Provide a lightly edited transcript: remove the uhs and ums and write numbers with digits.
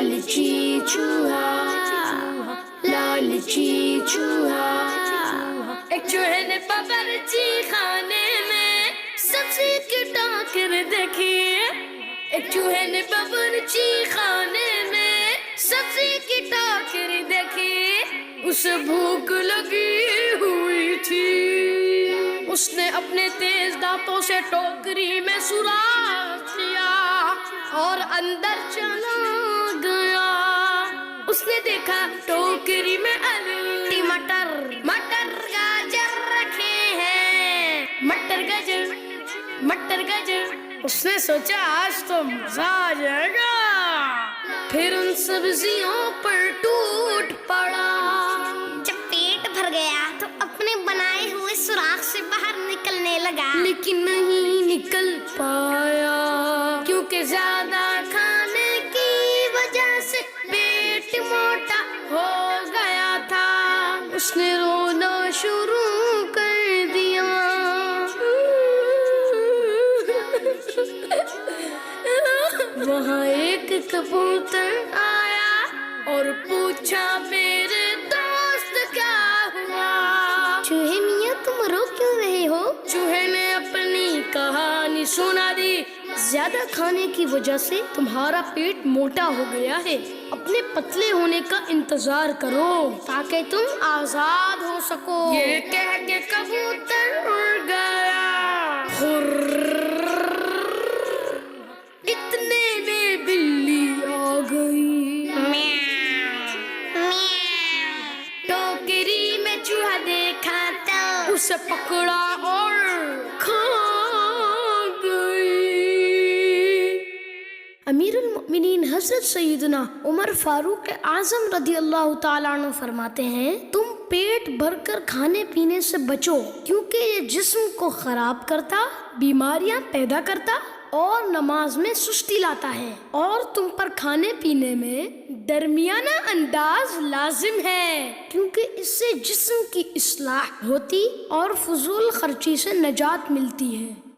لالچی چوہا، لالچی چوہا۔ ایک چوہے نے باورچی خانے میں سبزی کی ٹاکر دیکھی، ایک چوہے نے باورچی خانے میں سبزی کی ٹاکر دیکھی، اسے بھوک لگی ہوئی تھی، اس نے اپنے تیز دانتوں سے ٹوکری میں سوراخ کیا اور اندر چلا گیا۔ اس نے دیکھا ٹوکری میں آلو، مٹر گاجر رکھے ہیں، مٹر گاجر۔ اس نے سوچا آج تو مزہ آ جائے گا، پھر ان سبزیوں پر ٹوٹ پڑا۔ جب پیٹ بھر گیا تو اپنے بنائے ہوئے سوراخ سے باہر نکلنے لگا، لیکن نہیں نکل پایا، کیونکہ زیادہ کھانے کی وجہ سے پیٹ موٹا ہو گیا تھا۔ اس نے رونا شروع کر دیا۔ وہاں ایک کبوتر آیا اور پوچھا میرے دوست کیا ہوا؟ چوہے میاں تم رو کیوں رہے ہو؟ چوہے نے اپنی کہانی سنا دی۔ زیادہ کھانے کی وجہ سے تمہارا پیٹ موٹا ہو گیا ہے، اپنے پتلے ہونے کا انتظار کرو تاکہ تم آزاد ہو سکو۔ یہ کہہ کے کبوتر اڑ گیا۔ اتنے میں بلی آ گئی، ٹوکری میں چوہا دیکھا تو اسے پکڑا اور کھا گئی۔ امیر المؤمنین حضرت سیدنا عمر فاروق اعظم رضی اللہ تعالیٰ عنہ فرماتے ہیں، تم پیٹ بھر کر کھانے پینے سے بچو، کیونکہ یہ جسم کو خراب کرتا، بیماریاں پیدا کرتا اور نماز میں سستی لاتا ہے، اور تم پر کھانے پینے میں درمیانہ انداز لازم ہے، کیونکہ اس سے جسم کی اصلاح ہوتی اور فضول خرچی سے نجات ملتی ہے۔